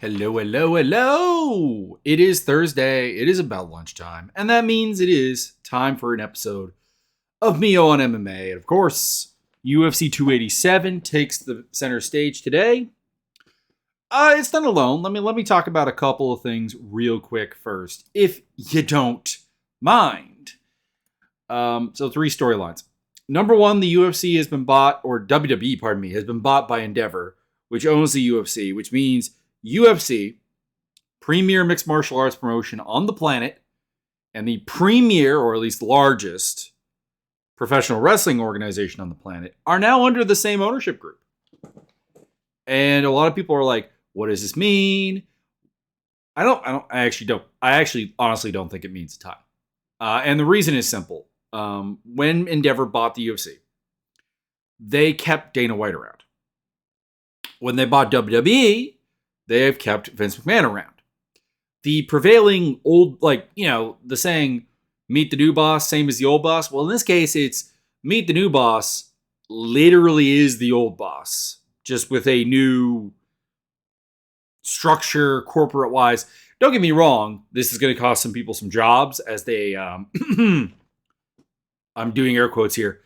Hello, hello, hello! It is Thursday. It is about lunchtime. And that means it is time for an episode of Mio on MMA. And of course, UFC 287 takes the center stage today. It's not alone. Let me talk about a couple of things real quick first, if you don't mind. So three storylines. Number one, the UFC has been bought, or WWE, pardon me, has been bought by Endeavor, which owns the UFC, which means UFC, premier mixed martial arts promotion on the planet, and the premier, or at least largest, professional wrestling organization on the planet, are now under the same ownership group. And a lot of people are like, what does this mean? I actually honestly don't think it means a ton. And the reason is simple. When Endeavor bought the UFC, they kept Dana White around. When they bought WWE, they have kept Vince McMahon around. The prevailing old, the saying, meet the new boss, same as the old boss. Well, in this case, it's meet the new boss literally is the old boss, just with a new structure, corporate-wise. Don't get me wrong, this is going to cost some people some jobs as they, I'm doing air quotes here,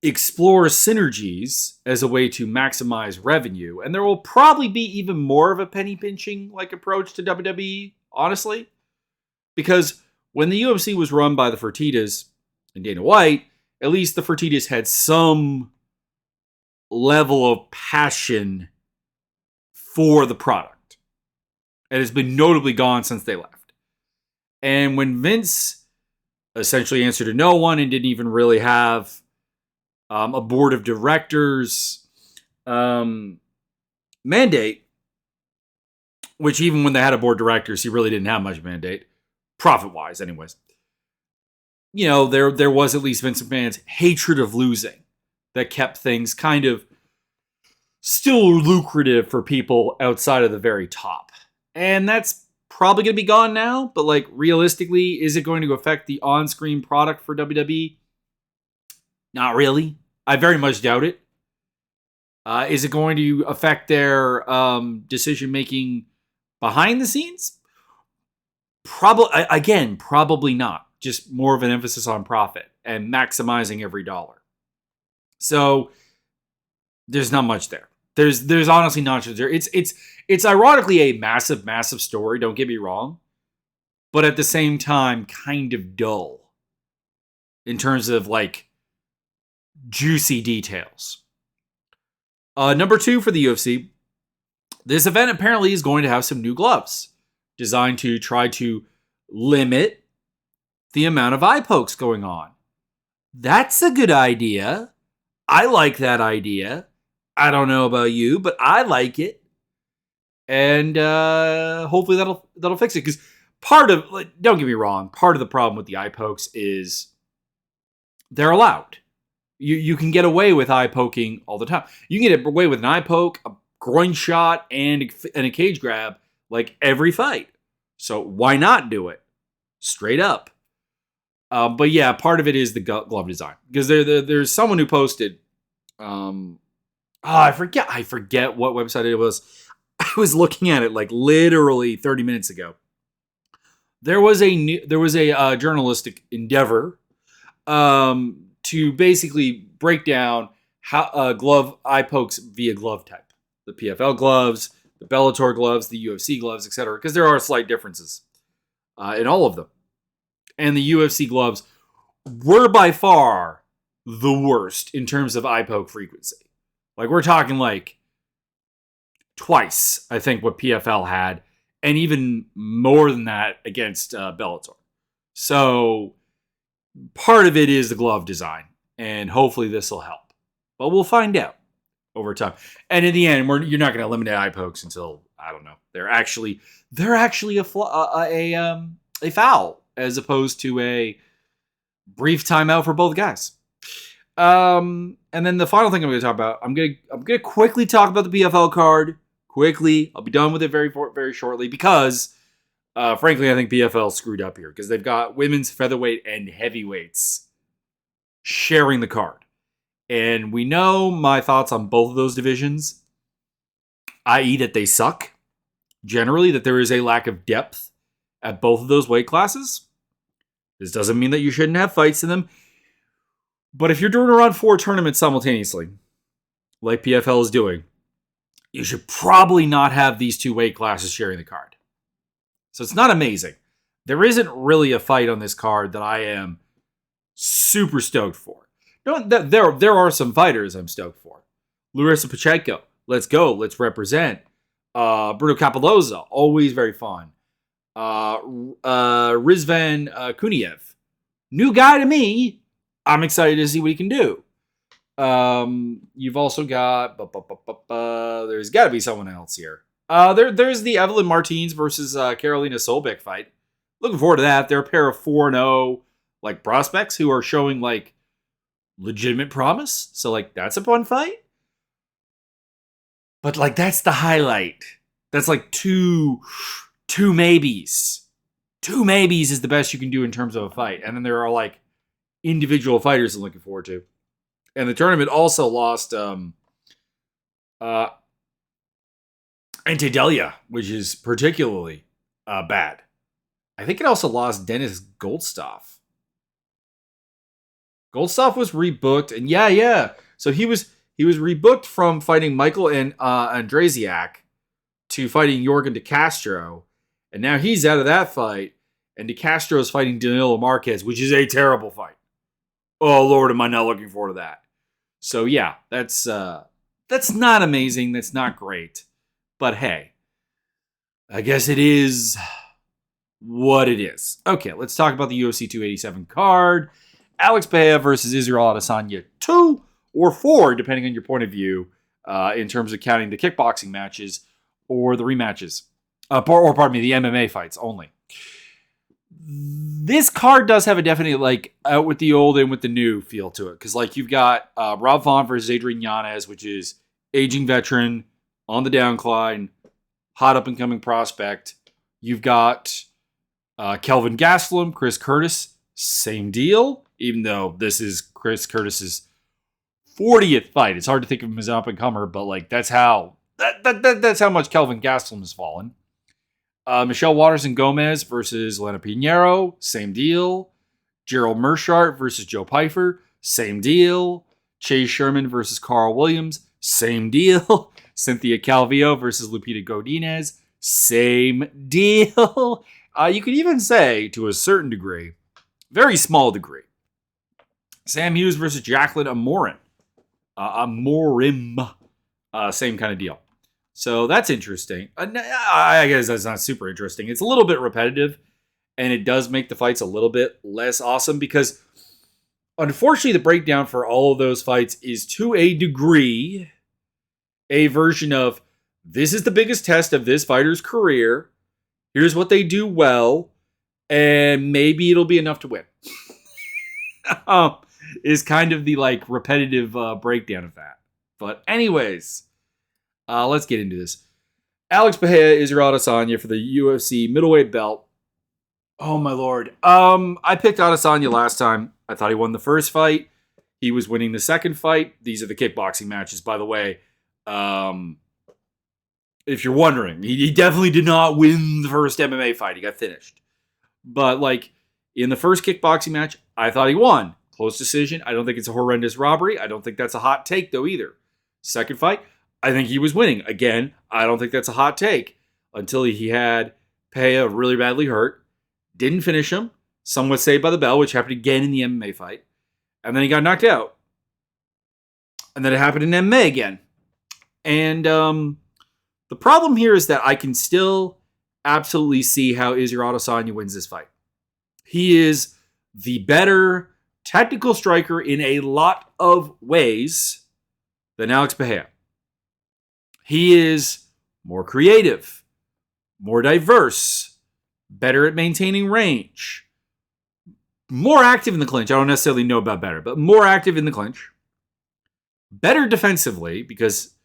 explore synergies as a way to maximize revenue. And there will probably be even more of a penny pinching like approach to WWE, honestly. Because when the UFC was run by the Fertittas and Dana White, at least the Fertittas had some level of passion for the product. It has been notably gone since they left. And when Vince essentially answered to no one and didn't even really have a board of directors mandate, which even when they had a board of directors, he really didn't have much mandate, profit-wise anyways. You know, there was at least Vince McMahon's hatred of losing that kept things kind of still lucrative for people outside of the very top. And that's probably going to be gone now, but realistically, is it going to affect the on-screen product for WWE? Not really. I very much doubt it. Is it going to affect their decision-making behind the scenes? Probably not. Just more of an emphasis on profit and maximizing every dollar. So there's not much there. There's honestly not much there. It's ironically a massive, massive story. Don't get me wrong, but at the same time, kind of dull in terms of juicy details. Number two for the UFC, this event apparently is going to have some new gloves designed to try to limit the amount of eye pokes going on. That's a good idea. I like that idea. I don't know about you, but I like it. And hopefully that'll fix it. Because don't get me wrong, part of the problem with the eye pokes is they're allowed. You can get away with eye poking all the time. You can get away with an eye poke, a groin shot, and a cage grab every fight. So why not do it? Straight up. But yeah, part of it is the glove design. Because there's someone who posted, I forget what website it was. I was looking at it literally 30 minutes ago. There was a journalistic endeavor to basically break down how glove eye pokes via glove type. The PFL gloves, the Bellator gloves, the UFC gloves, etc. Because there are slight differences in all of them. And the UFC gloves were by far the worst in terms of eye poke frequency. We're talking twice, I think, what PFL had, and even more than that against Bellator. So part of it is the glove design, and hopefully this will help. But we'll find out over time. And in the end, you're not going to eliminate eye pokes until, I don't know, they're actually a foul as opposed to a brief timeout for both guys. And then the final thing I'm going to talk about, I'm going to quickly talk about the PFL card. Quickly, I'll be done with it very, very shortly because, frankly, I think PFL screwed up here because they've got women's featherweight and heavyweights sharing the card. And we know my thoughts on both of those divisions, i.e. that they suck. generally that there is a lack of depth at both of those weight classes. This doesn't mean that you shouldn't have fights in them. But if you're doing around 4 tournaments simultaneously, like PFL is doing, you should probably not have these 2 weight classes sharing the card. So it's not amazing. There isn't really a fight on this card that I am super stoked for. There are some fighters I'm stoked for. Larissa Pacheco, let's go. Let's represent. Bruno Capoloza, always very fun. Rizvan Kuniev, new guy to me. I'm excited to see what he can do. You've also got, there's got to be someone else here. There's the Evelyn Martins versus Carolina Solbeck fight. Looking forward to that. They're a pair of 4-0 like prospects who are showing like legitimate promise. So like that's a fun fight. But like that's the highlight. That's like two maybes. 2 maybes is the best you can do in terms of a fight. And then there are like individual fighters I'm looking forward to. And the tournament also lost Antidelia, which is particularly bad. I think it also lost Dennis Goldstoff. Goldstoff was rebooked, and yeah. So he was rebooked from fighting Michael and Andrzejak to fighting Jorgen De Castro, and now he's out of that fight, and De Castro is fighting Danilo Marquez, which is a terrible fight. Oh Lord, am I not looking forward to that? So yeah, that's not amazing. That's not great, but hey, I guess it is what it is. Okay, let's talk about the UFC 287 card. Alex Pereira versus Israel Adesanya 2 or 4, depending on your point of view, in terms of counting the kickboxing matches or the rematches. The MMA fights only. This card does have a definite, like, out with the old and with the new feel to it. Because, like, you've got Rob Font versus Adrian Yanez, which is aging veteran, on the downcline, hot up-and-coming prospect. You've got Kelvin Gastelum, Chris Curtis, same deal. Even though this is Chris Curtis's 40th fight. It's hard to think of him as an up-and-comer, but, like, that's how much Kelvin Gastelum has fallen. Michelle Waterson Gomez versus Lena Pinheiro, same deal. Gerald Mershart versus Joe Pyfer, same deal. Chase Sherman versus Carl Williams, same deal. Cynthia Calvillo versus Lupita Godinez, same deal. You could even say, to a certain degree, very small degree, Sam Hughes versus Jacqueline Amorim. Same kind of deal. So that's interesting. I guess that's not super interesting. It's a little bit repetitive, and it does make the fights a little bit less awesome because, unfortunately, the breakdown for all of those fights is, to a degree, a version of, this is the biggest test of this fighter's career. Here's what they do well, and maybe it'll be enough to win. Is kind of the like repetitive breakdown of that. But anyways, let's get into this. Alex Pereira, Israel Adesanya for the UFC middleweight belt. Oh my Lord. I picked Adesanya last time. I thought he won the first fight. He was winning the second fight. These are the kickboxing matches, by the way. If you're wondering, he definitely did not win the first MMA fight. He got finished. But like in the first kickboxing match, I thought he won. Close decision. I don't think it's a horrendous robbery. I don't think that's a hot take, though, either. Second fight, I think he was winning. Again, I don't think that's a hot take. Until he had Pereira really badly hurt. Didn't finish him. Somewhat saved by the bell, which happened again in the MMA fight. And then he got knocked out. And then it happened in MMA again. And the problem here is that I can still absolutely see how Israel Adesanya wins this fight. He is the better technical striker in a lot of ways than Alex Pereira. He is more creative, more diverse, better at maintaining range, more active in the clinch. I don't necessarily know about better, but more active in the clinch. Better defensively, because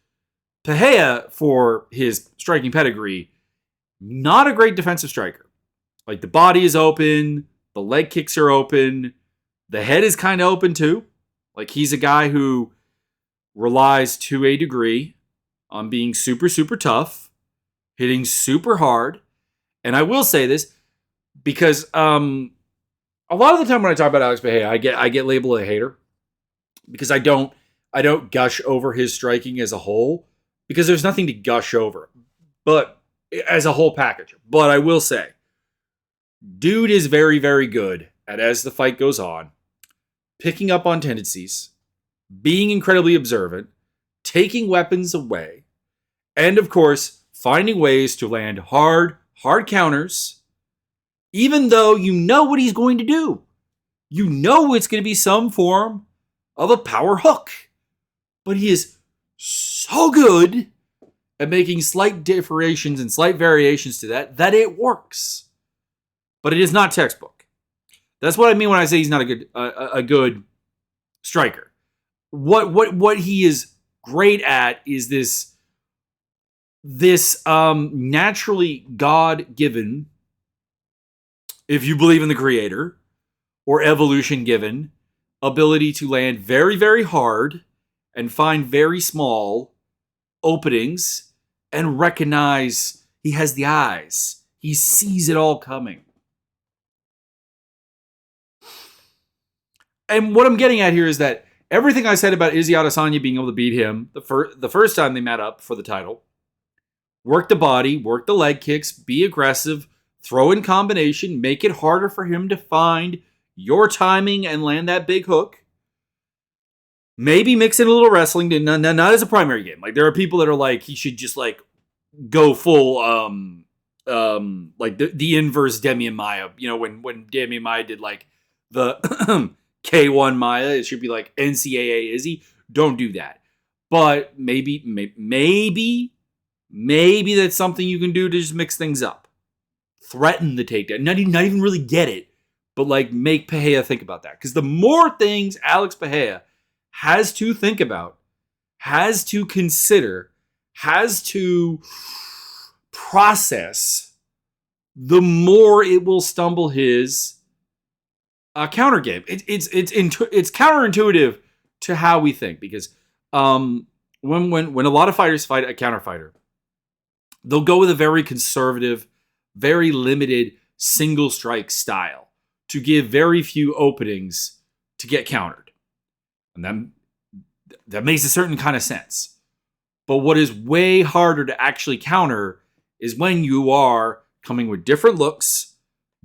Pereira, for his striking pedigree, not a great defensive striker. Like, the body is open, the leg kicks are open, the head is kind of open too. Like, he's a guy who relies to a degree on being super, super tough. hitting super hard. And I will say this because a lot of the time when I talk about Alex Pereira, I get labeled a hater because I don't gush over his striking as a whole because there's nothing to gush over, but as a whole package. But I will say, dude is very, very good at, as the fight goes on, picking up on tendencies, being incredibly observant, taking weapons away, and of course, finding ways to land hard counters, even though you know what he's going to do. You know it's going to be some form of a power hook. But he is so good at making slight differentiations and slight variations to that it works. But it is not textbook. That's what I mean when I say he's not a good striker. What he is great at is this naturally God-given, if you believe in the creator, or evolution-given ability to land very, very hard and find very small openings and recognize he has the eyes. He sees it all coming. And what I'm getting at here is that everything I said about Izzy Adesanya being able to beat him the first time they met up for the title, work the body, work the leg kicks, be aggressive, throw in combination, make it harder for him to find your timing and land that big hook. Maybe mix in a little wrestling, not as a primary game. Like there are people that are like he should just like go full like the inverse Demian Maia. You know when Demian Maia did like the K1 Maia, it should be like NCAA Izzy. Don't do that. But maybe that's something you can do to just mix things up. Threaten the takedown. Not even really get it, but like make Pereira think about that. Because the more things Alex Pereira has to think about, has to consider, has to process, the more it will stumble his counter game. It's counterintuitive to how we think because when a lot of fighters fight a counter fighter, they'll go with a very conservative, very limited single strike style to give very few openings to get countered. And then that makes a certain kind of sense. But what is way harder to actually counter is when you are coming with different looks,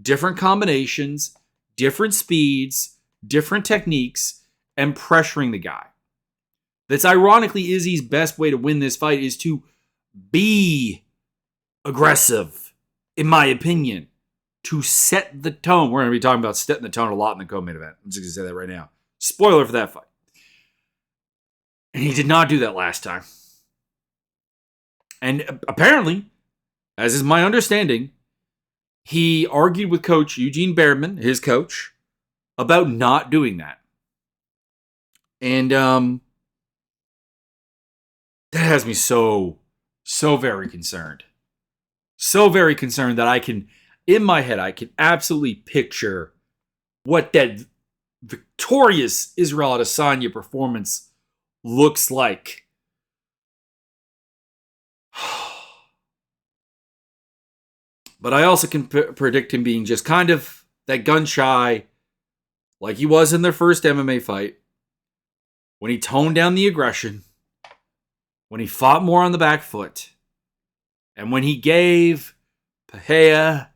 different combinations, different speeds, different techniques, and pressuring the guy. That's ironically Izzy's best way to win this fight is to be aggressive, in my opinion, to set the tone. We're going to be talking about setting the tone a lot in the co-main event. I'm just going to say that right now. Spoiler for that fight. And he did not do that last time. And apparently, as is my understanding, he argued with coach Eugene Bareman, his coach, about not doing that. And that has me so very concerned. So very concerned that I can, in my head, I can absolutely picture what that victorious Israel Adesanya performance looks like. But I also can predict him being just kind of that gun shy, like he was in their first MMA fight, when he toned down the aggression, when he fought more on the back foot, and when he gave Pereira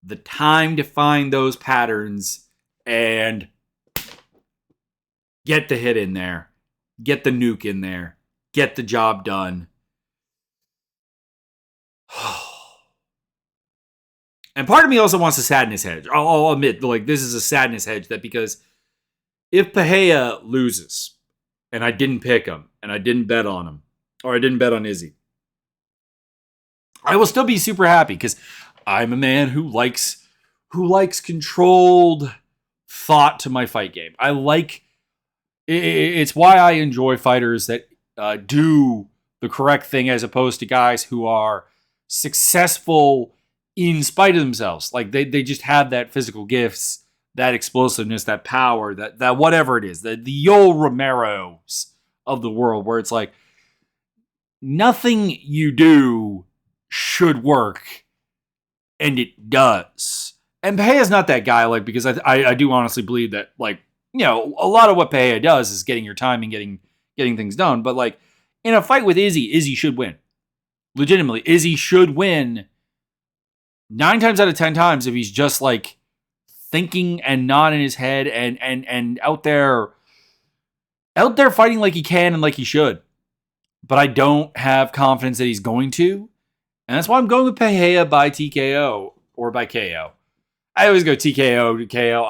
the time to find those patterns and get the hit in there, get the nuke in there, get the job done. And part of me also wants a sadness hedge. I'll admit, like, this is a sadness hedge that because if Pereira loses and I didn't pick him and I didn't bet on him, or I didn't bet on Izzy, I will still be super happy because I'm a man who likes controlled thought to my fight game. I like it's why I enjoy fighters that do the correct thing as opposed to guys who are successful in spite of themselves. Like they just have that physical gifts, that explosiveness, that power, that whatever it is, the Yoel Romeros of the world, where it's like nothing you do should work, and it does. And Pereira's not that guy, like, because I do honestly believe that, like, a lot of what Pereira does is getting your time and getting things done. But, like, in a fight with Izzy should win. Legitimately, Izzy should win 9 times out of 10 times if he's just, like, thinking and not in his head and out there fighting like he can and like he should. But I don't have confidence that he's going to. And that's why I'm going with Pereira by TKO or by KO. I always go TKO to KO.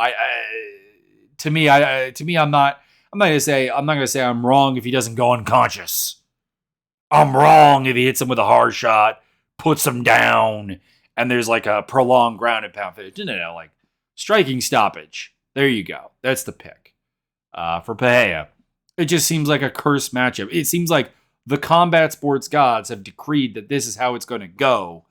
To me, I'm not gonna say I'm wrong if he doesn't go unconscious. I'm wrong if he hits him with a hard shot, puts him down, and there's like a prolonged ground and pound finish. No, like striking stoppage. There you go. That's the pick for Pereira. It just seems like a cursed matchup. It seems like the combat sports gods have decreed that this is how it's going to go.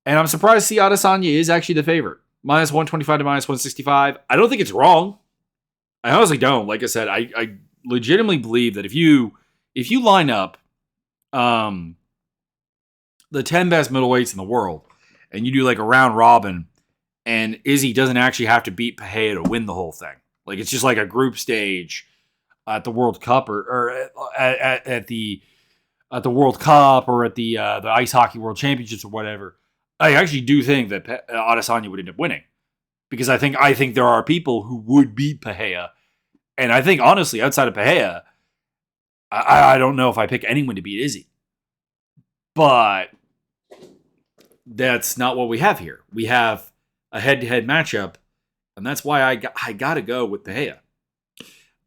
And I'm surprised to see Adesanya is actually the favorite. Minus 125 to minus 165. I don't think it's wrong. I honestly don't. Like I said, I legitimately believe that if you line up the 10 best middleweights in the world and you do like a round robin and Izzy doesn't actually have to beat Pereira to win the whole thing. Like it's just like a group stage at the World Cup or at the World Cup or at the Ice Hockey World Championships or whatever. I actually do think that Adesanya would end up winning because I think there are people who would beat Pereira, and I think honestly outside of Pereira, I don't know if I pick anyone to beat Izzy, but that's not what we have here. We have a head-to-head matchup, and that's why I gotta go with Pereira.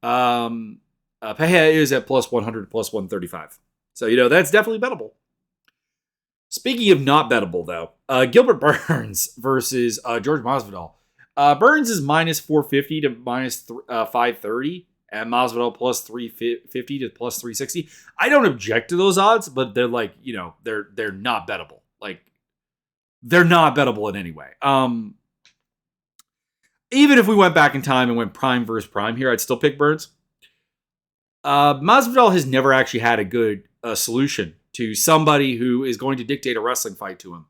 Pereira is at plus 100, plus 135, so that's definitely bettable. Speaking of not bettable, though, Gilbert Burns versus George Masvidal. Burns is minus 450 to minus 530, and Masvidal plus 350 to plus 360. I don't object to those odds, but they're like, they're not bettable. Like, they're not bettable in any way. Even if we went back in time and went prime versus prime here, I'd still pick Burns. Masvidal has never actually had a good solution to somebody who is going to dictate a wrestling fight to him.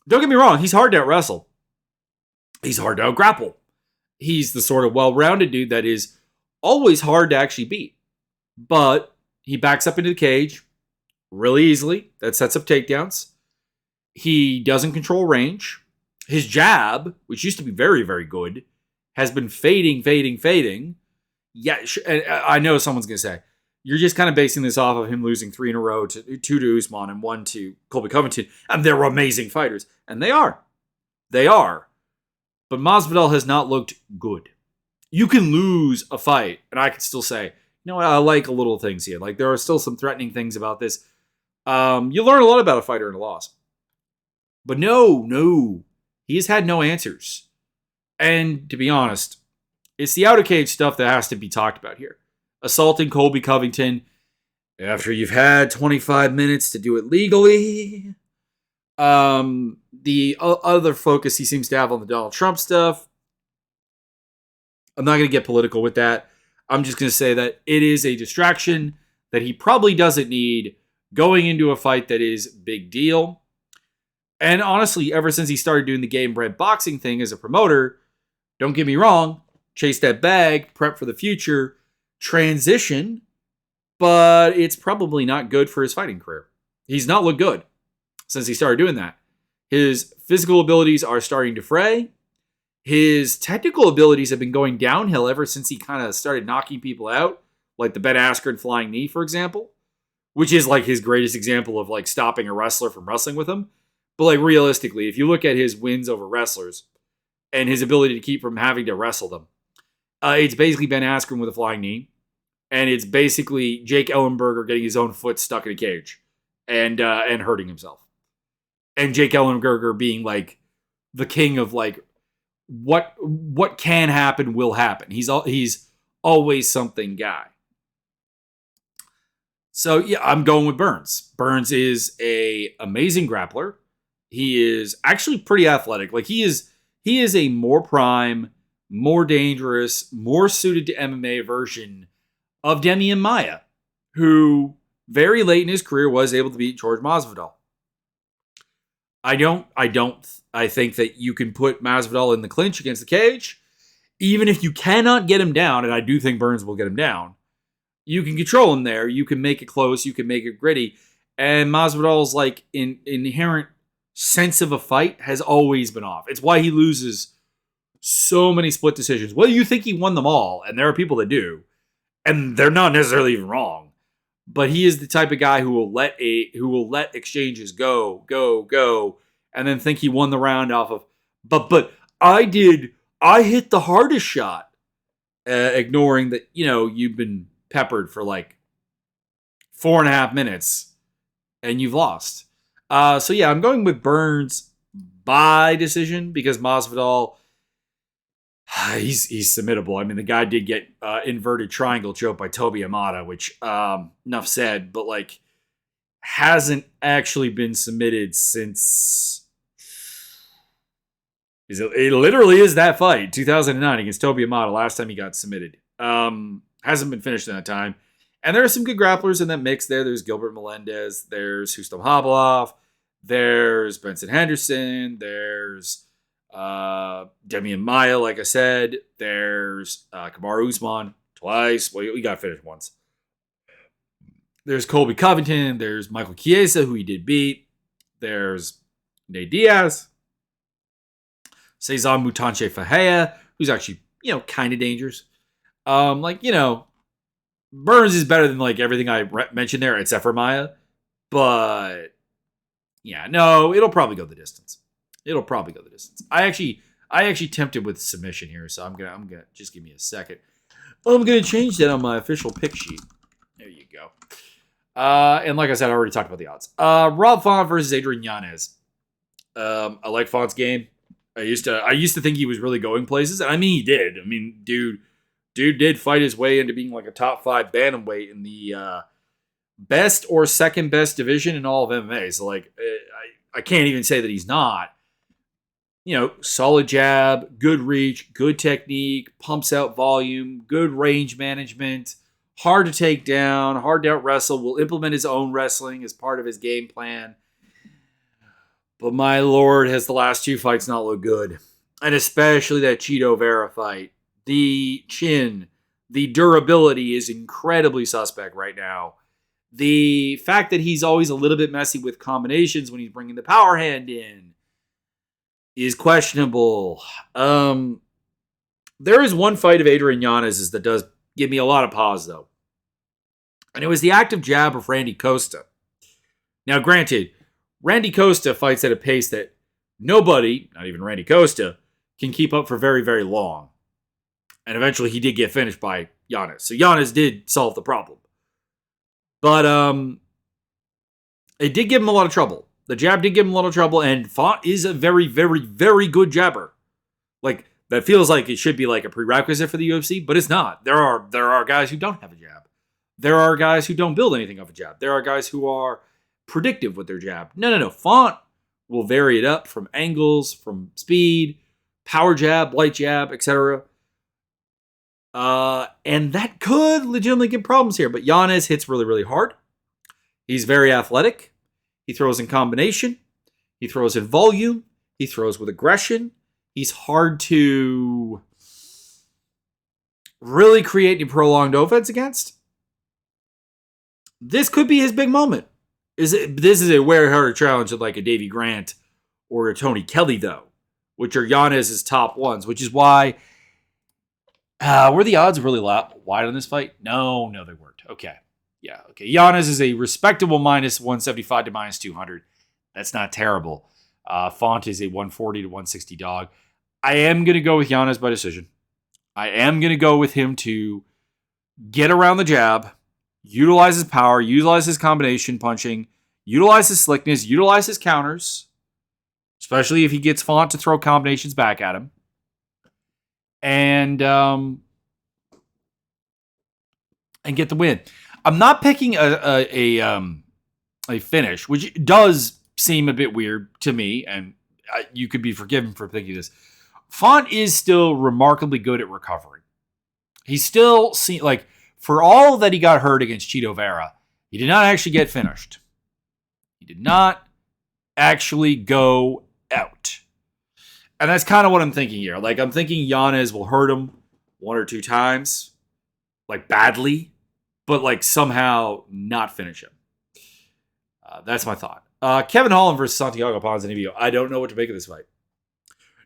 Don't get me wrong, he's hard to out-wrestle. He's hard to out-grapple. He's the sort of well-rounded dude that is always hard to actually beat. But he backs up into the cage really easily. That sets up takedowns. He doesn't control range. His jab, which used to be very, very good, has been fading. Yeah, I know someone's going to say, you're just kind of basing this off of him losing 3 in a row, 2 to Usman and 1 to Colby Covington, and they're amazing fighters. And they are. They are. But Masvidal has not looked good. You can lose a fight, and I can still say, I like a little things here. Like, there are still some threatening things about this. You learn a lot about a fighter in a loss. But no. He has had no answers. And to be honest, it's the outer cage stuff that has to be talked about here. Assaulting Colby Covington after you've had 25 minutes to do it legally. The other focus he seems to have on the Donald Trump stuff. I'm not going to get political with that. I'm just going to say that it is a distraction that he probably doesn't need going into a fight that is big deal. And honestly, ever since he started doing the game-bred boxing thing as a promoter, don't get me wrong, chase that bag, prep for the future, transition, but it's probably not good for his fighting career. He's not looked good since he started doing that. His physical abilities are starting to fray. His technical abilities have been going downhill ever since he kind of started knocking people out, like the Ben Askren flying knee, for example, which is like his greatest example of like stopping a wrestler from wrestling with him. But like realistically, if you look at his wins over wrestlers and his ability to keep from having to wrestle them, it's basically Ben Askren with a flying knee, and it's basically Jake Ellenberger getting his own foot stuck in a cage and hurting himself, and Jake Ellenberger being like the king of like what can happen will happen. He's always something guy. So yeah, I'm going with Burns. Burns is a amazing grappler. He is actually pretty athletic. Like he is a more prime, more dangerous, more suited to MMA version of Demian Maia, who very late in his career was able to beat George Masvidal. I think that you can put Masvidal in the clinch against the cage. Even if you cannot get him down, and I do think Burns will get him down, you can control him there. You can make it close. You can make it gritty. And Masvidal's like inherent sense of a fight has always been off. It's why he loses so many split decisions. Well, you think he won them all, and there are people that do, and they're not necessarily even wrong. But he is the type of guy who will let exchanges go, and then think he won the round off of. But I hit the hardest shot, ignoring that you've been peppered for like 4.5 minutes, and you've lost. So yeah, I'm going with Burns by decision because Masvidal, he's submittable. I mean, the guy did get inverted triangle choke by Toby Amata, which enough said, but like hasn't actually been submitted since. It literally is that fight, 2009 against Toby Amata, last time he got submitted. Hasn't been finished in that time. And there are some good grapplers in that mix there. There's Gilbert Melendez. There's Rustam Habilov. There's Benson Henderson. There's Demian Maia, like I said. There's Kamaru Usman twice. Well, we got finished once. There's Colby Covington. There's Michael Chiesa, who he did beat. There's Nate Diaz. Cesar Mutanche Fajea, who's actually, kind of dangerous. Burns is better than like everything I mentioned there, except for Maia. But yeah, no, it'll probably go the distance. I actually tempted with submission here, so I'm gonna just give me a second. I'm gonna change that on my official pick sheet. There you go. And like I said, I already talked about the odds. Rob Font versus Adrian Yanez. I like Font's game. I used to think he was really going places, and I mean he did. I mean, dude did fight his way into being like a top 5 bantamweight in the best or second best division in all of MMA. So like, I can't even say that he's not. Solid jab, good reach, good technique, pumps out volume, good range management, hard to take down, hard to out wrestle. Will implement his own wrestling as part of his game plan. But my lord, has the last 2 fights not looked good. And especially that Chito Vera fight. The chin, the durability is incredibly suspect right now. The fact that he's always a little bit messy with combinations when he's bringing the power hand in is questionable. There is one fight of Adrian Yanez's that does give me a lot of pause, though. And it was the active jab of Randy Costa. Now, granted, Randy Costa fights at a pace that nobody, not even Randy Costa, can keep up for very, very long. And eventually he did get finished by Yanez. So Yanez did solve the problem. But it did give him a lot of trouble. The jab did give him a lot of trouble, and Font is a very, very, very good jabber. Like, that feels like it should be like a prerequisite for the UFC, but it's not. There are guys who don't have a jab. There are guys who don't build anything off a jab. There are guys who are predictive with their jab. No. Font will vary it up from angles, from speed, power jab, light jab, etc. And that could legitimately give problems here. But Yanez hits really, really hard. He's very athletic. He throws in combination. He throws in volume. He throws with aggression. He's hard to really create any prolonged offense against. This could be his big moment. This is a way harder challenge than like a Davey Grant or a Tony Kelly, though, which are Yanez's top ones, which is why were the odds really wide on this fight? No, they weren't. Okay. Yeah, okay. Yanez is a respectable minus 175 to minus 200. That's not terrible. Font is a 140 to 160 dog. I am going to go with Yanez by decision. I am going to go with him to get around the jab, utilize his power, utilize his combination punching, utilize his slickness, utilize his counters, especially if he gets Font to throw combinations back at him. And get the win. I'm not picking a finish, which does seem a bit weird to me, and you could be forgiven for thinking this. Font is still remarkably good at recovery. He's still for all that he got hurt against Chito Vera, He did not actually get finished. He did not actually go out. And that's kind of what I'm thinking here. Like, I'm thinking Yanez will hurt him one or two times, like badly, but like somehow not finish him. That's my thought. Kevin Holland versus Santiago Ponzinibbio. I don't know what to make of this fight.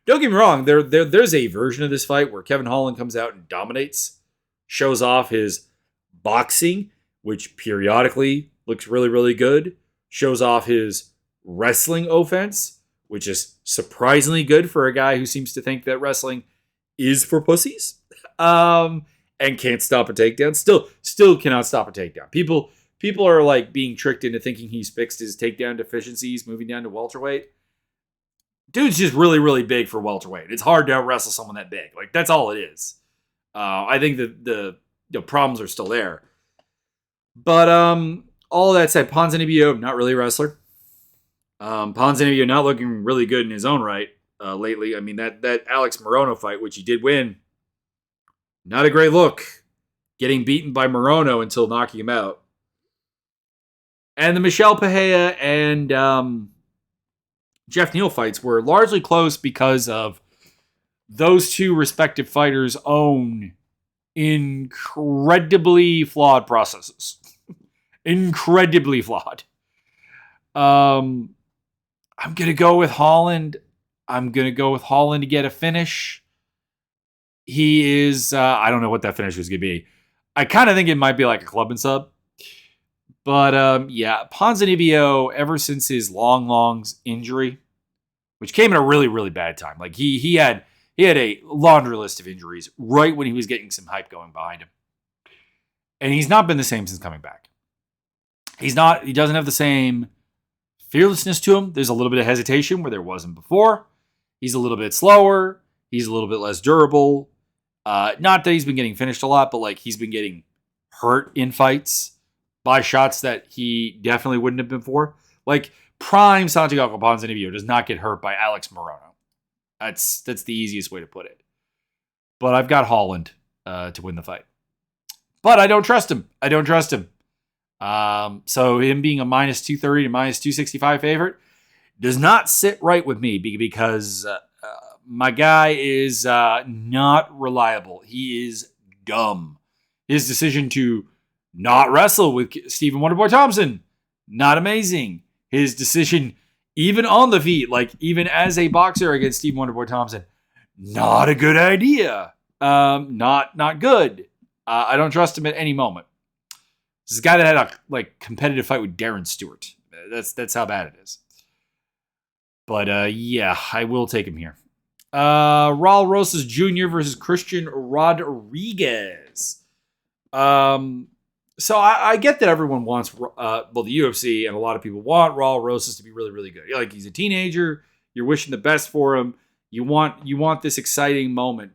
Don't get me wrong. There's a version of this fight where Kevin Holland comes out and dominates, shows off his boxing, which periodically looks really, really good, shows off his wrestling offense, which is surprisingly good for a guy who seems to think that wrestling is for pussies, and can't stop a takedown. Still cannot stop a takedown. People are like being tricked into thinking he's fixed his takedown deficiencies, moving down to welterweight. Dude's just really, really big for welterweight. It's hard to wrestle someone that big. Like, that's all it is. I think the problems are still there. But all that said, Ponzinibbio, not really a wrestler. Ponzinibbio not looking really good in his own right lately. I mean, that Alex Morono fight, which he did win, not a great look. Getting beaten by Morono until knocking him out. And the Michel Pereira and Jeff Neal fights were largely close because of those two respective fighters' own incredibly flawed processes. Incredibly flawed. I'm going to go with Holland. I'm going to go with Holland to get a finish. He is, I don't know what that finish was going to be. I kind of think it might be like a club and sub. But yeah, Ponzinibbio, ever since his long injury, which came at a really, really bad time. Like he had a laundry list of injuries right when he was getting some hype going behind him. And he's not been the same since coming back. He doesn't have the same fearlessness to him. There's a little bit of hesitation where there wasn't before. He's a little bit slower. He's a little bit less durable. Not that he's been getting finished a lot, but like he's been getting hurt in fights by shots that he definitely wouldn't have been for. Like, prime Santiago Ponzinibbio does not get hurt by Alex Morono. That's the easiest way to put it. But I've got Holland to win the fight. But I don't trust him. So him being a minus 230 to minus 265 favorite does not sit right with me because my guy is not reliable. He is dumb. His decision to not wrestle with Stephen Wonderboy Thompson, not amazing. His decision, even on the feet, like even as a boxer against Stephen Wonderboy Thompson, not a good idea. Not good. I don't trust him at any moment. This is a guy that had a competitive fight with Darren Stewart. That's how bad it is. But yeah, I will take him here. Raul Rosas Jr. versus Christian Rodriguez. So I get that everyone wants, the UFC and a lot of people want Raul Rosas to be really, really good. Like, he's a teenager. You're wishing the best for him. You want this exciting moment.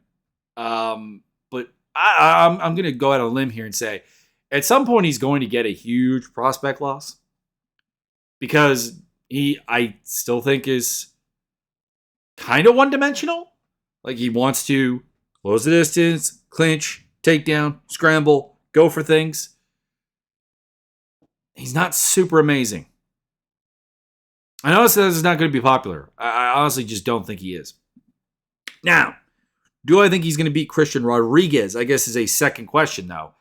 But I'm going to go out on a limb here and say, at some point he's going to get a huge prospect loss because I still think is kind of one-dimensional. Like, he wants to close the distance, clinch, takedown, scramble, go for things. He's not super amazing. I know this is not going to be popular. I honestly just don't think he is. Now, do I think he's going to beat Christian Rodriguez? I guess is a second question, though.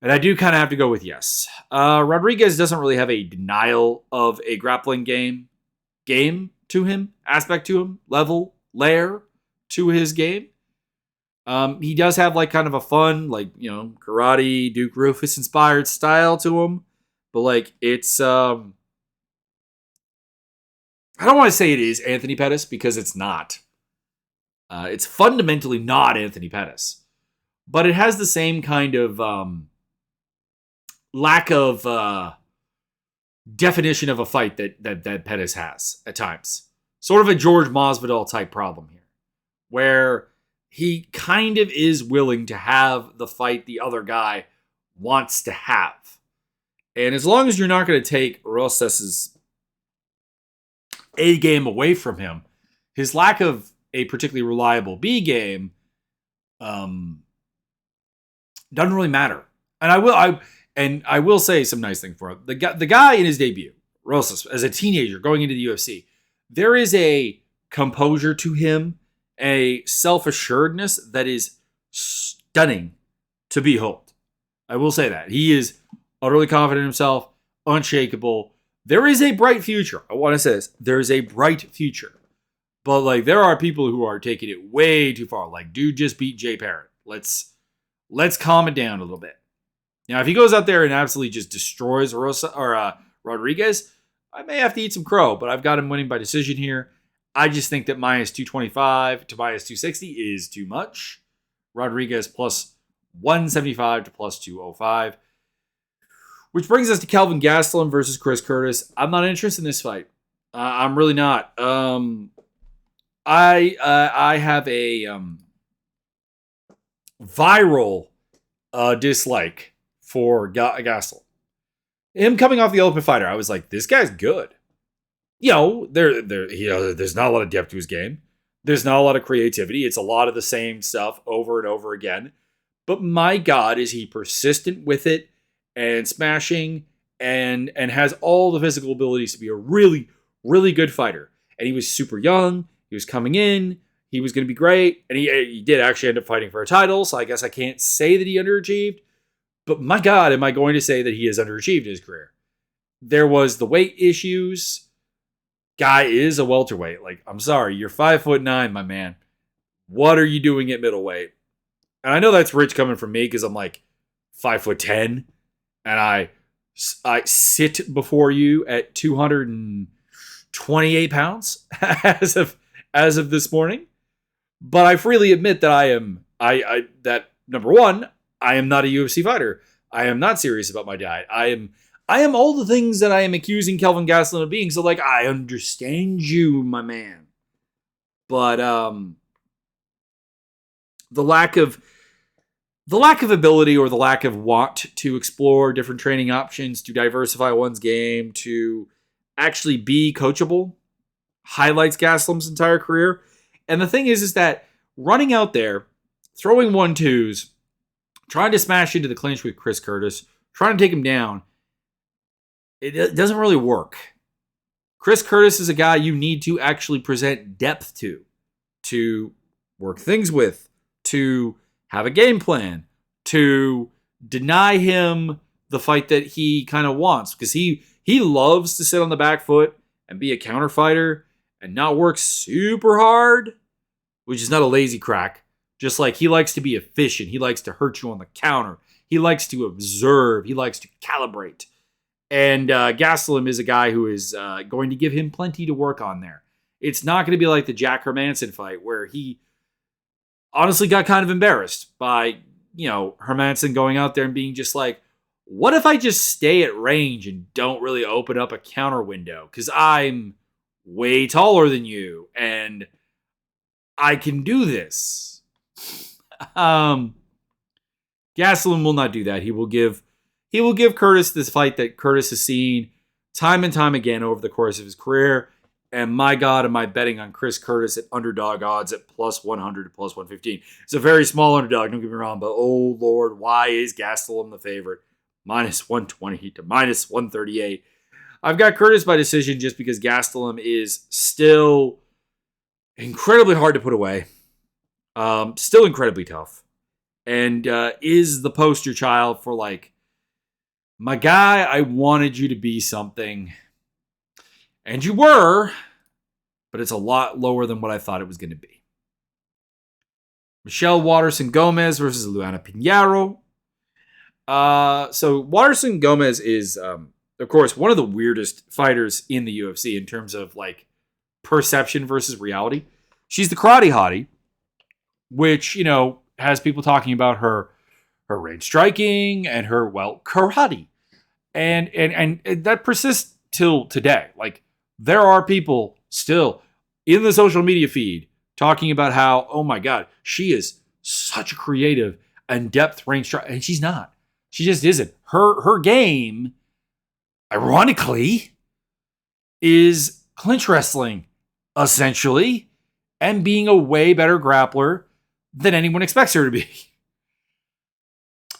And I do kind of have to go with yes. Rodriguez doesn't really have a denial of a grappling game to him, aspect to him, layer to his game. He does have like kind of a fun, like, karate, Duke Rufus inspired style to him. But like, it's, I don't want to say it is Anthony Pettis because it's not. It's fundamentally not Anthony Pettis. But it has the same kind of lack of definition of a fight that Pettis has at times. Sort of a George Masvidal type problem here. Where he kind of is willing to have the fight the other guy wants to have. And as long as you're not going to take Rosas's A game away from him, his lack of a particularly reliable B game doesn't really matter. And And I will say some nice thing for him. The guy in his debut, Rosas, as a teenager going into the UFC, there is a composure to him, a self-assuredness that is stunning to behold. I will say that. He is utterly confident in himself, unshakable. There is a bright future. I want to say this. There is a bright future. But like there are people who are taking it way too far. Like, dude just beat Jay Parrott. Let's calm it down a little bit. Now, if he goes out there and absolutely just destroys Rodriguez, I may have to eat some crow, but I've got him winning by decision here. I just think that minus 225 to minus 260 is too much. Rodriguez plus 175 to plus 205. Which brings us to Kelvin Gastelum versus Chris Curtis. I'm not interested in this fight. I'm really not. I have a viral dislike for Gastelum. Him coming off the Ultimate Fighter, I was like, this guy's good. There's not a lot of depth to his game. There's not a lot of creativity. It's a lot of the same stuff over and over again. But my God, is he persistent with it and smashing and has all the physical abilities to be a really, really good fighter. And he was super young. He was coming in. He was going to be great. And he did actually end up fighting for a title. So I guess I can't say that he underachieved. But my God, am I going to say that he has underachieved in his career? There was the weight issues. Guy is a welterweight. Like, I'm sorry, you're 5'9", my man. What are you doing at middleweight? And I know that's rich coming from me because I'm like 5'10", and I sit before you at 228 pounds as of this morning. But I freely admit that that number one, I am not a UFC fighter. I am not serious about my diet. I am all the things that I am accusing Kelvin Gastelum of being. So, like, I understand you, my man. But the lack of ability or the lack of want to explore different training options, to diversify one's game, to actually be coachable, highlights Gastelum's entire career. And the thing is that running out there, throwing 1-2s, trying to smash into the clinch with Chris Curtis, trying to take him down, it doesn't really work. Chris Curtis is a guy you need to actually present depth to work things with, to have a game plan, to deny him the fight that he kind of wants, because he loves to sit on the back foot and be a counter fighter and not work super hard, which is not a lazy crack. Just like he likes to be efficient. He likes to hurt you on the counter. He likes to observe. He likes to calibrate. And Gastelum is a guy who is going to give him plenty to work on there. It's not going to be like the Jack Hermanson fight where he honestly got kind of embarrassed by, Hermanson going out there and being just like, what if I just stay at range and don't really open up a counter window? Because I'm way taller than you and I can do this. Gastelum will not do that. He will give Curtis this fight that Curtis has seen time and time again over the course of his career. And my God, am I betting on Chris Curtis at underdog odds at plus 100 to plus 115. It's a very small underdog, don't get me wrong, but oh Lord, why is Gastelum the favorite? Minus 120 to minus 138. I've got Curtis by decision just because Gastelum is still incredibly hard to put away. Still incredibly tough. And is the poster child for like, my guy, I wanted you to be something. And you were, but it's a lot lower than what I thought it was going to be. Michelle Waterson Gomez versus Luana Pinheiro. So Waterson Gomez is, of course, one of the weirdest fighters in the UFC in terms of like perception versus reality. She's the karate hottie, which, has people talking about her range striking and her, karate. And that persists till today. Like, there are people still in the social media feed talking about how, oh my God, she is such a creative and depth range striker. And she's not. She just isn't. Her game, ironically, is clinch wrestling, essentially, and being a way better grappler than anyone expects her to be.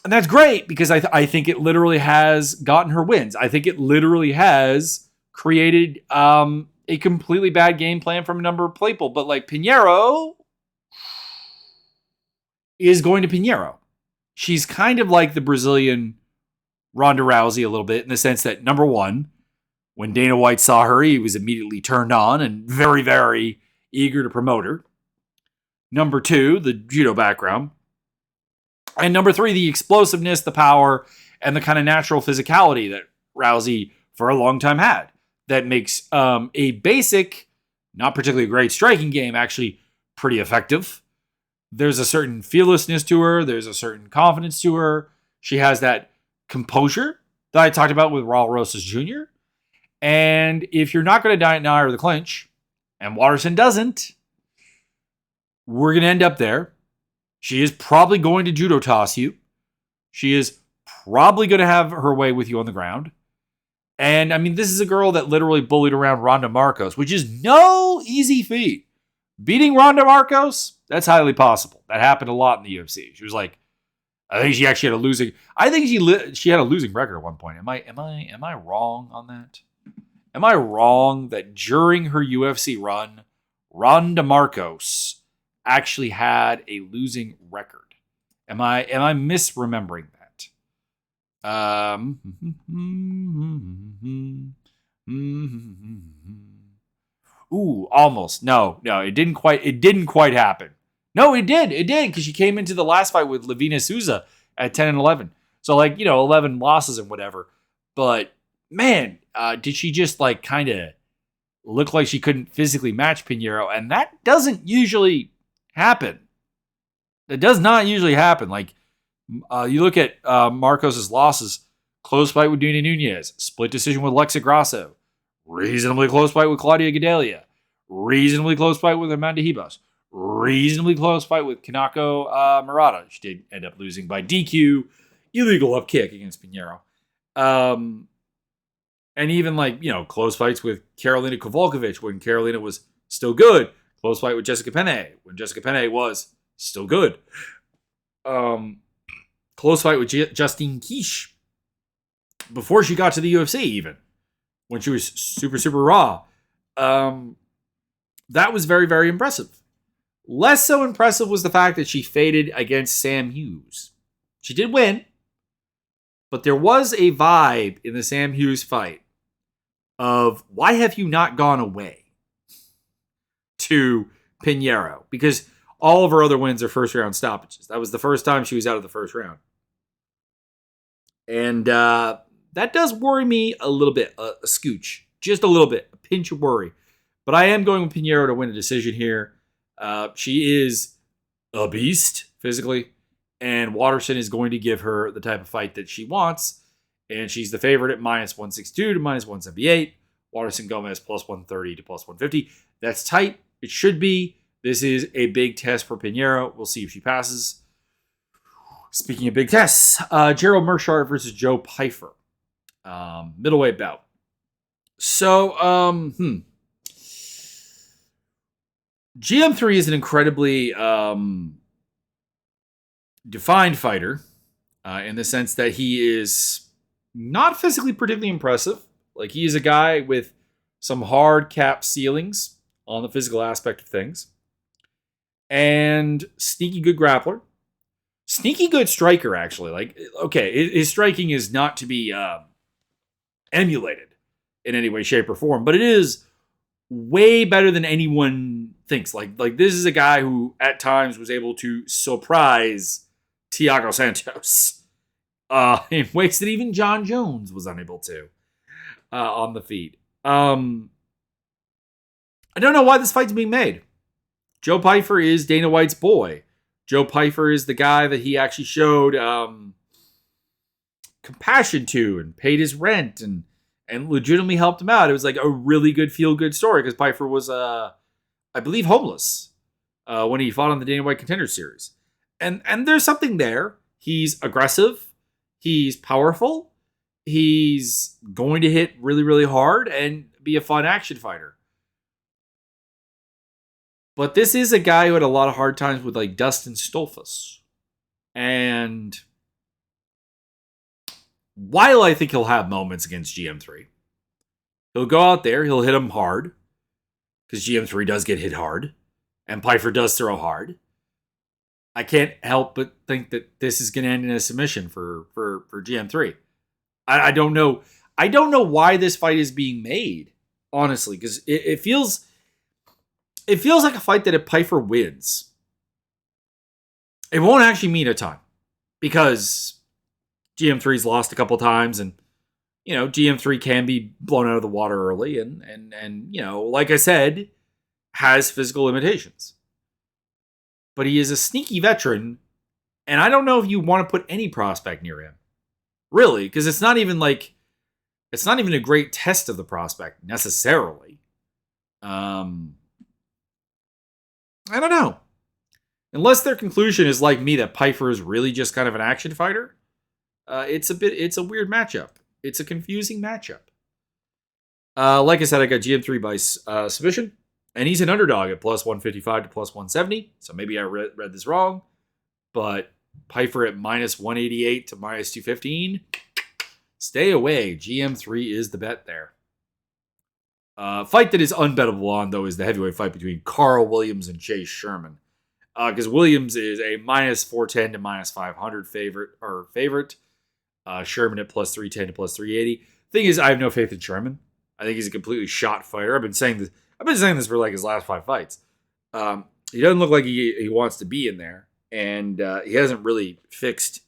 And that's great because I think it literally has gotten her wins. I think it literally has created a completely bad game plan from a number of people. But like Pinheiro is going to Pinheiro. She's kind of like the Brazilian Ronda Rousey a little bit in the sense that, number one, when Dana White saw her, he was immediately turned on and very, very eager to promote her. Number two, the judo background. And number three, the explosiveness, the power, and the kind of natural physicality that Rousey for a long time had. That makes a basic, not particularly great striking game actually pretty effective. There's a certain fearlessness to her. There's a certain confidence to her. She has that composure that I talked about with Raul Rosas Jr. And if you're not going to deny her the clinch, and Waterson doesn't, we're going to end up there. She is probably going to judo toss you. She is probably going to have her way with you on the ground. And I mean, this is a girl that literally bullied around Ronda Marcos, which is no easy feat. Beating Ronda Marcos, that's highly possible. That happened a lot in the UFC. She was like, I think she actually had a losing. I think she had a losing record at one point. Am I wrong on that? Am I wrong that during her UFC run, Ronda Marcos actually had a losing record? Am I misremembering that? Ooh, almost. No, it didn't quite happen. No, it did, because she came into the last fight with Lavina Souza at 10-11. So 11 losses and whatever. But man, did she just like kind of look like she couldn't physically match Pinheiro? And that doesn't usually happen. That does not usually happen. Like you look at Marcos's losses: close fight with Dina Nunes, split decision with Alexa Grasso, reasonably close fight with Claudia Gadelha, reasonably close fight with Amanda Ribas, reasonably close fight with Kanako Murata. She did end up losing by DQ, illegal up kick against Pinheiro. And even close fights with Karolina Kowalkiewicz when Karolina was still good. Close fight with Jessica Penne when Jessica Penne was still good. Close fight with Justine Kish before she got to the UFC even. When she was super, super raw. That was very, very impressive. Less so impressive was the fact that she faded against Sam Hughes. She did win, but there was a vibe in the Sam Hughes fight of, why have you not gone away to Pinheiro? Because all of her other wins are first round stoppages. That was the first time she was out of the first round. And that does worry me a little bit, a scooch. Just a little bit, a pinch of worry. But I am going with Pinheiro to win a decision here. She is a beast physically, and Waterson is going to give her the type of fight that she wants. And she's the favorite at -162 to -178. Waterson Gomez +130 to +150. That's tight. It should be. This is a big test for Pinheiro. We'll see if she passes. Speaking of big tests, Gerald Meerschaert versus Joe Pyfer. Middleweight bout. So, GM3 is an incredibly defined fighter in the sense that he is not physically particularly impressive. Like, he is a guy with some hard cap ceilings on the physical aspect of things. And sneaky good grappler. Sneaky good striker, actually. Like, okay, his striking is not to be emulated in any way, shape, or form, but it is way better than anyone thinks. Like this is a guy who at times was able to surprise Thiago Santos in ways that even John Jones was unable to on the feet. I don't know why this fight's being made. Joe Pyfer is Dana White's boy. Joe Pyfer is the guy that he actually showed compassion to and paid his rent and legitimately helped him out. It was like a really good feel-good story because Pyfer was, I believe, homeless when he fought on the Dana White Contender Series. And there's something there. He's aggressive. He's powerful. He's going to hit really, really hard and be a fun action fighter. But this is a guy who had a lot of hard times with like Dustin Stolfus. And while I think he'll have moments against GM3, he'll go out there, he'll hit him hard, because GM3 does get hit hard, and Pfeiffer does throw hard. I can't help but think that this is going to end in a submission for GM3. I don't know. I don't know why this fight is being made, honestly, because it feels like a fight that if Pfeiffer wins, it won't actually mean a ton, because GM3's lost a couple times, and GM3 can be blown out of the water early, and like I said, has physical limitations. But he is a sneaky veteran, and I don't know if you want to put any prospect near him, really, because it's not even a great test of the prospect necessarily. I don't know. Unless their conclusion is like me that Pfeiffer is really just kind of an action fighter, it's a weird matchup. It's a confusing matchup. Like I said, I got GM3 by submission, and he's an underdog at plus 155 to plus 170. So maybe I read this wrong, but Pfeiffer at minus 188 to minus 215. Stay away. GM3 is the bet there. Fight that is unbettable on, though, is the heavyweight fight between Carl Williams and Chase Sherman. Because Williams is a minus 410 to minus 500 favorite. Sherman at plus 310 to plus 380. Thing is, I have no faith in Sherman. I think he's a completely shot fighter. I've been saying this for like his last 5 fights. He doesn't look like he wants to be in there, and he hasn't really fixed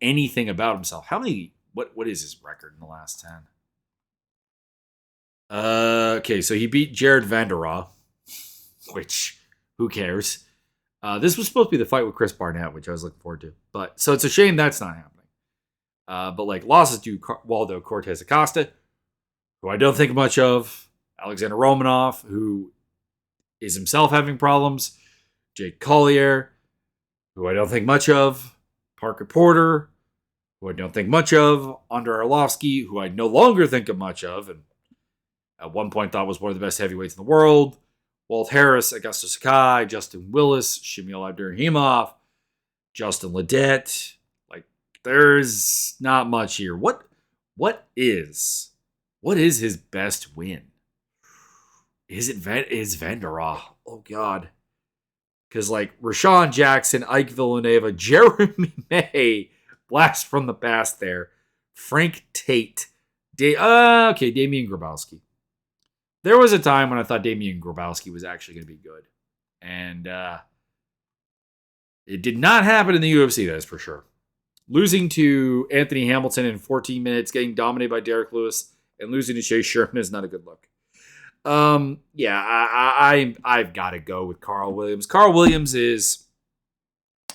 anything about himself. What is his record in the last 10? Okay, so he beat Jared Vanderraa, which who cares? This was supposed to be the fight with Chris Barnett, which I was looking forward to. So it's a shame that's not happening. But losses to Waldo Cortez Acosta, who I don't think much of, Alexander Romanov, who is himself having problems, Jake Collier, who I don't think much of, Parker Porter, who I don't think much of, Andrei Arlovsky, who I no longer think of much of, and at one point thought was one of the best heavyweights in the world, Walt Harris, Augusto Sakai, Justin Willis, Shamil Abdurrahimov, Justin Ledet. There's not much here. What is his best win? Is Vanderraa? Oh God. Because Rashawn Jackson, Ike Villanueva, Jeremy May, blast from the past there. Frank Tate. Damian Grabowski. There was a time when I thought Damian Grabowski was actually going to be good. And it did not happen in the UFC, that is for sure. Losing to Anthony Hamilton in 14 minutes, getting dominated by Derek Lewis, and losing to Chase Sherman is not a good look. I've got to go with Carl Williams. Carl Williams is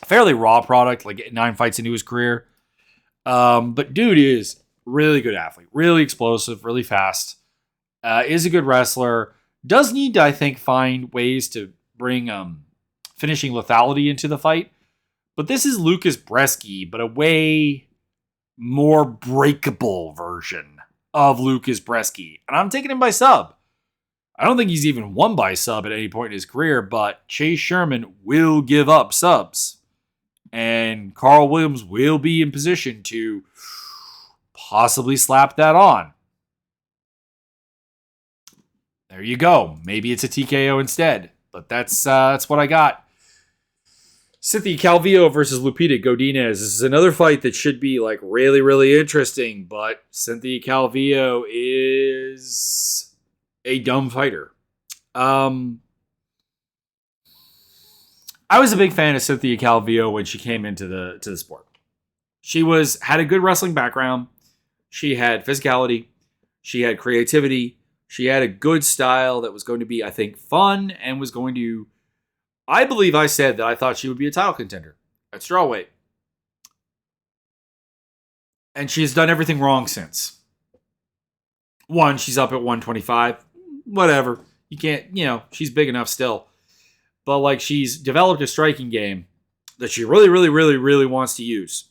a fairly raw product, 9 fights into his career. But dude is really good athlete, really explosive, really fast. Is a good wrestler. Does need to, I think, find ways to bring finishing lethality into the fight. But this is Lucas Bresky, but a way more breakable version of Lucas Bresky. And I'm taking him by sub. I don't think he's even won by sub at any point in his career, but Chase Sherman will give up subs. And Carl Williams will be in position to possibly slap that on. There you go. Maybe it's a TKO instead. But that's what I got. Cynthia Calvillo versus Lupita Godinez. This is another fight that should be really, really interesting, but Cynthia Calvillo is a dumb fighter. I was a big fan of Cynthia Calvillo when she came into the sport. She had a good wrestling background. She had physicality. She had creativity. She had a good style that was going to be, I think, fun and was going to... I believe I said that I thought she would be a title contender at strawweight. And she's done everything wrong since. One, she's up at 125. Whatever. You can't, she's big enough still. But she's developed a striking game that she really, really, really, really wants to use.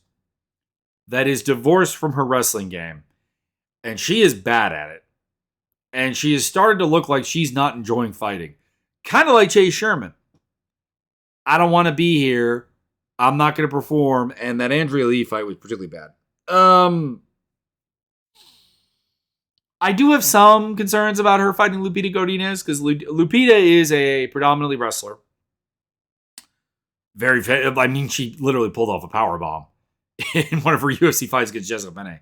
That is divorced from her wrestling game. And she is bad at it. And she has started to look like she's not enjoying fighting. Kind of like Chase Sherman. I don't want to be here. I'm not going to perform. And that Andrea Lee fight was particularly bad. I do have some concerns about her fighting Lupita Godinez because Lupita is a predominantly wrestler. I mean, she literally pulled off a power bomb in one of her UFC fights against Jessica Penne.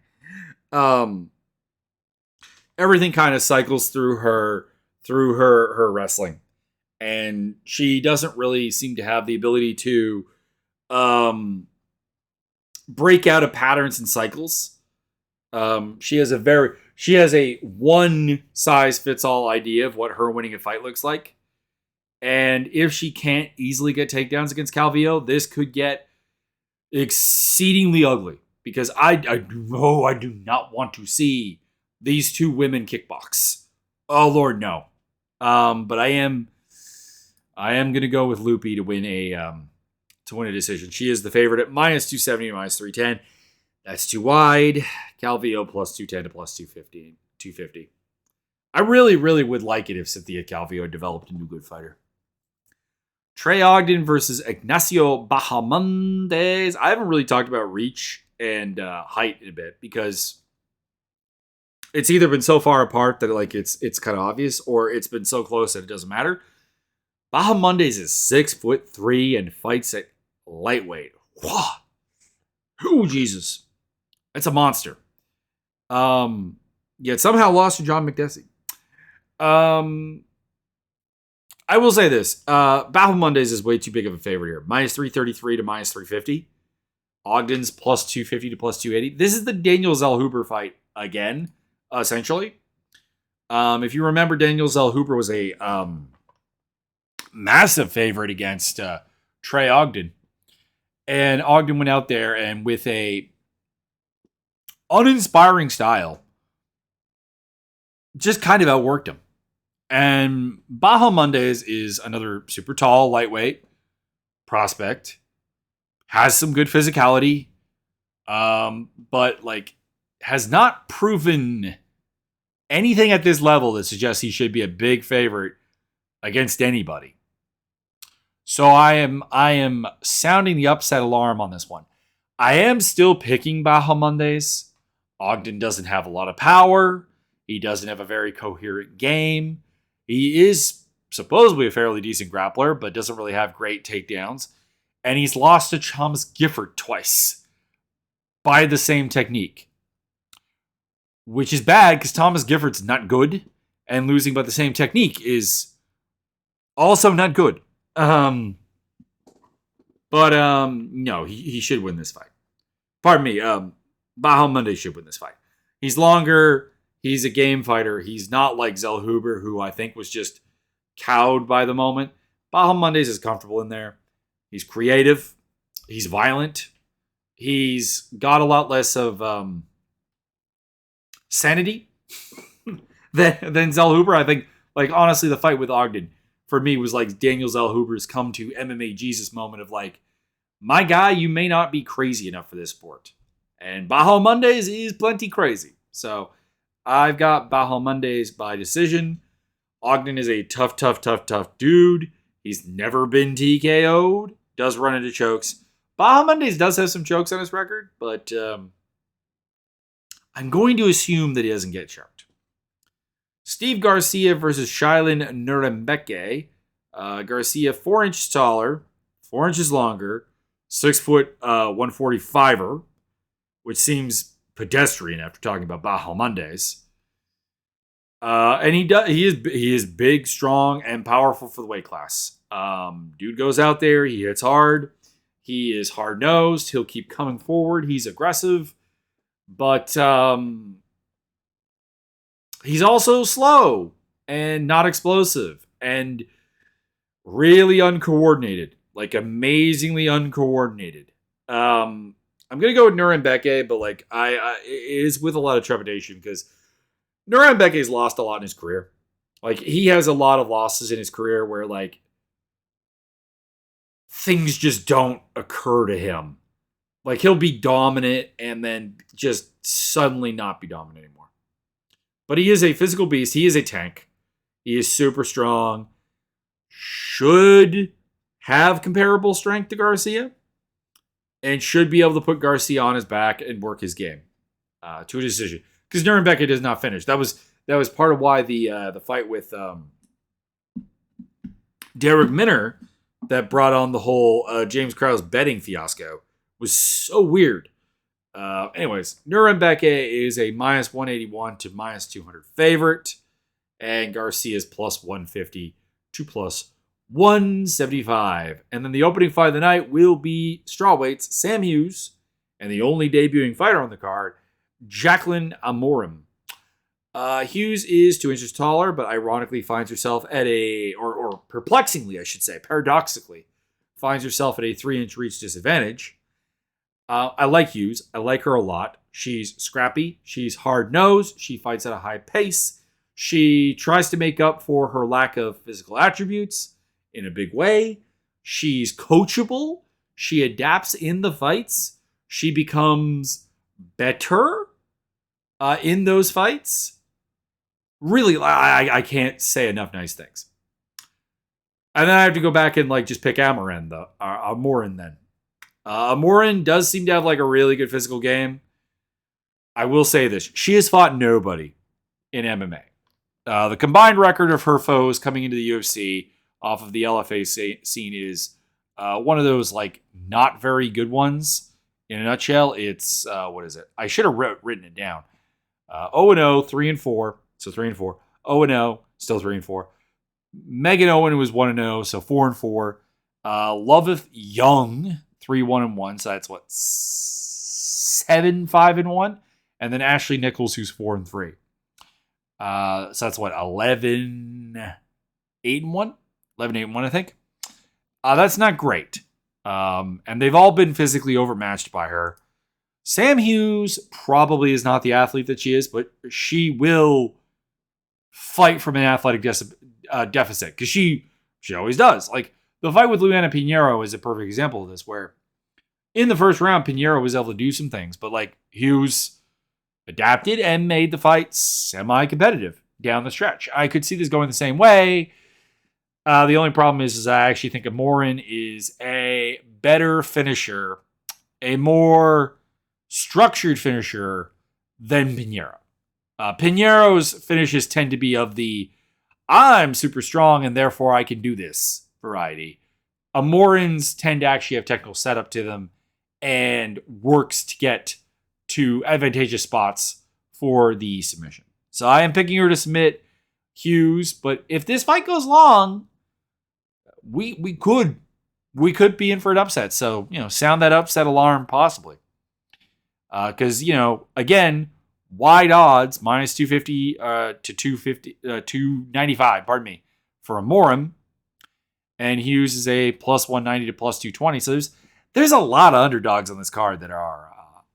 Everything kind of cycles through her wrestling, and she doesn't really seem to have the ability to break out of patterns and cycles. She has a one size fits all idea of what her winning a fight looks like. And if she can't easily get takedowns against Calvillo, this could get exceedingly ugly because I do not want to see these two women kickbox. Oh Lord, no. But I am gonna go with Loopy to win a decision. She is the favorite at minus 270 to minus 310. That's too wide. Calvillo plus 210 to plus 250. I really, really would like it if Cynthia Calvillo developed a new good fighter. Trey Ogden versus Ignacio Bahamondes. I haven't really talked about reach and height in a bit because it's either been so far apart that it's kind of obvious, or it's been so close that it doesn't matter. Bahamondes is 6'3" and fights at lightweight. Whoa. Oh, Jesus. It's a monster. Yet somehow lost to John McDessie. I will say this. Bahamondes is way too big of a favorite here. Minus 333 to minus 350. Ogden's plus 250 to plus 280. This is the Daniel Zellhuber fight again, essentially. If you remember, Daniel Zellhuber was a massive favorite against Trey Ogden. And Ogden went out there and with a uninspiring style, just kind of outworked him. And Bahamondes is another super tall, lightweight prospect. Has some good physicality. But has not proven anything at this level that suggests he should be a big favorite against anybody. So I am sounding the upset alarm on this one. I am still picking Bahamondes. Ogden doesn't have a lot of power. He doesn't have a very coherent game. He is supposedly a fairly decent grappler, but doesn't really have great takedowns. And he's lost to Thomas Gifford twice by the same technique. Which is bad because Thomas Gifford's not good. And losing by the same technique is also not good. No, he should win this fight. Pardon me, Bahamondes should win this fight. He's longer, he's a game fighter, he's not like Zellhuber, who I think was just cowed by the moment. Bahamondes is comfortable in there. He's creative, he's violent, he's got a lot less of sanity than Zellhuber. I think, honestly, the fight with Ogden for me was like Daniel Zellhuber's come to MMA Jesus moment of my guy, you may not be crazy enough for this sport. And Bahamondes is plenty crazy. So I've got Bahamondes by decision. Ogden is a tough dude. He's never been TKO'd. Does run into chokes. Bahamondes does have some chokes on his record, but I'm going to assume that he doesn't get choked. Steve Garcia versus Shailin Nurebeke. Garcia 4 inches taller, 4 inches longer, 6 foot 145er, which seems pedestrian after talking about Bahamondes. And he is big, strong, and powerful for the weight class. Dude goes out there, he hits hard, he is hard nosed, he'll keep coming forward, he's aggressive, but he's also slow and not explosive and really uncoordinated, amazingly uncoordinated. I'm gonna go with Nurebeke, but it is with a lot of trepidation because Nurebeke's lost a lot in his career. He has a lot of losses in his career where things just don't occur to him. He'll be dominant and then just suddenly not be dominant anymore. But he is a physical beast. He is a tank. He is super strong. Should have comparable strength to Garcia. and should be able to put Garcia on his back and work his game to a decision. Because Nuremberg does not finish. That was part of why the fight with Derek Minner that brought on the whole James Krause betting fiasco was so weird. Anyways, Nuremberg is a minus 181 to minus 200 favorite, and Garcia is plus 150 to plus 175. And then the opening fight of the night will be strawweights Sam Hughes and the only debuting fighter on the card, Jacqueline Amorim. Hughes is 2 inches taller, but ironically finds herself at or perplexingly, I should say, paradoxically, finds herself at a 3-inch reach disadvantage. I like Hughes. I like her a lot. She's scrappy. She's hard-nosed. She fights at a high pace. She tries to make up for her lack of physical attributes in a big way. She's coachable. She adapts in the fights. She becomes better in those fights. Really, I can't say enough nice things. And then I have to go back and just pick Amorim then. Amorim does seem to have a really good physical game. I will say this. She has fought nobody in MMA. The combined record of her foes coming into the UFC off of the LFA scene is one of those not very good ones. In a nutshell, it's what is it? I should have written it down. 0-0, 3-4. So 3-4. 0-0, still 3-4. Megan Owen was 1-0, so 4-4. Loveth Young, 3-1-1. So that's 7-5-1. And then Ashley Nichols, who's 4-3. So that's 11-8-1? 11-8-1, I think. That's not great. And they've all been physically overmatched by her. Sam Hughes probably is not the athlete that she is, but she will fight from an athletic deficit because she always does. The fight with Luana Pinheiro is a perfect example of this, where in the first round, Pinheiro was able to do some things, but Hughes adapted and made the fight semi-competitive down the stretch. I could see this going the same way. The only problem is I actually think Amorim is a better finisher, a more structured finisher than Pinheiro. Pinheiro's finishes tend to be of the I'm super strong and therefore I can do this variety. Amorim's tend to actually have technical setup to them and works to get to advantageous spots for the submission. So I am picking her to submit Hughes, but if this fight goes long, we could be in for an upset. So, sound that upset alarm possibly. Because, again, wide odds, minus 250 to 295, pardon me, for Amorim. And Hughes is a plus 190 to plus 220. So there's a lot of underdogs on this card that are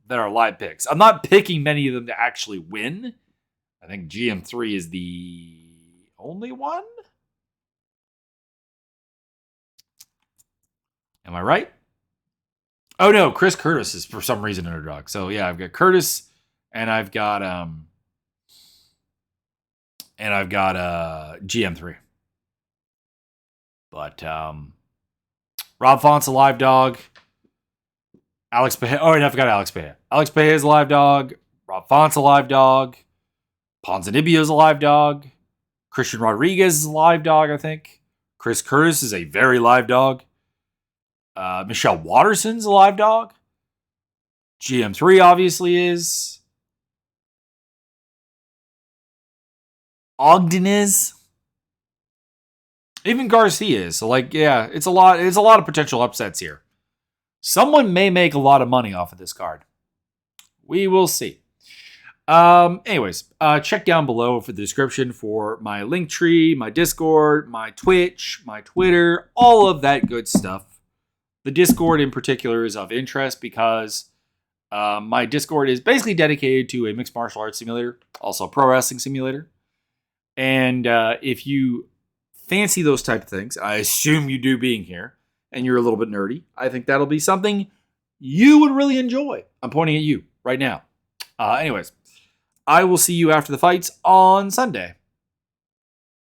live picks. I'm not picking many of them to actually win. I think GM3 is the only one. Am I right? Oh no, Chris Curtis is for some reason underdog. So yeah, I've got Curtis and I've got GM3. But Rob Font's a live dog. Alex Pereira. Oh, and I forgot Alex Pereira. Alex Pereira is a live dog. Rob Font's a live dog. Ponzinibbio is a live dog. Christian Rodriguez is a live dog, I think. Chris Curtis is a very live dog. Michelle Watterson's a live dog. GM3 obviously is. Ogden is. Even Garcia is. So it's a lot of potential upsets here. Someone may make a lot of money off of this card. We will see. Anyways, check down below for the description for my Linktree, my Discord, my Twitch, my Twitter, all of that good stuff. The Discord in particular is of interest because my Discord is basically dedicated to a mixed martial arts simulator, also a pro wrestling simulator. And if you fancy those type of things, I assume you do being here, and you're a little bit nerdy, I think that'll be something you would really enjoy. I'm pointing at you right now. Anyways, I will see you after the fights on Sunday.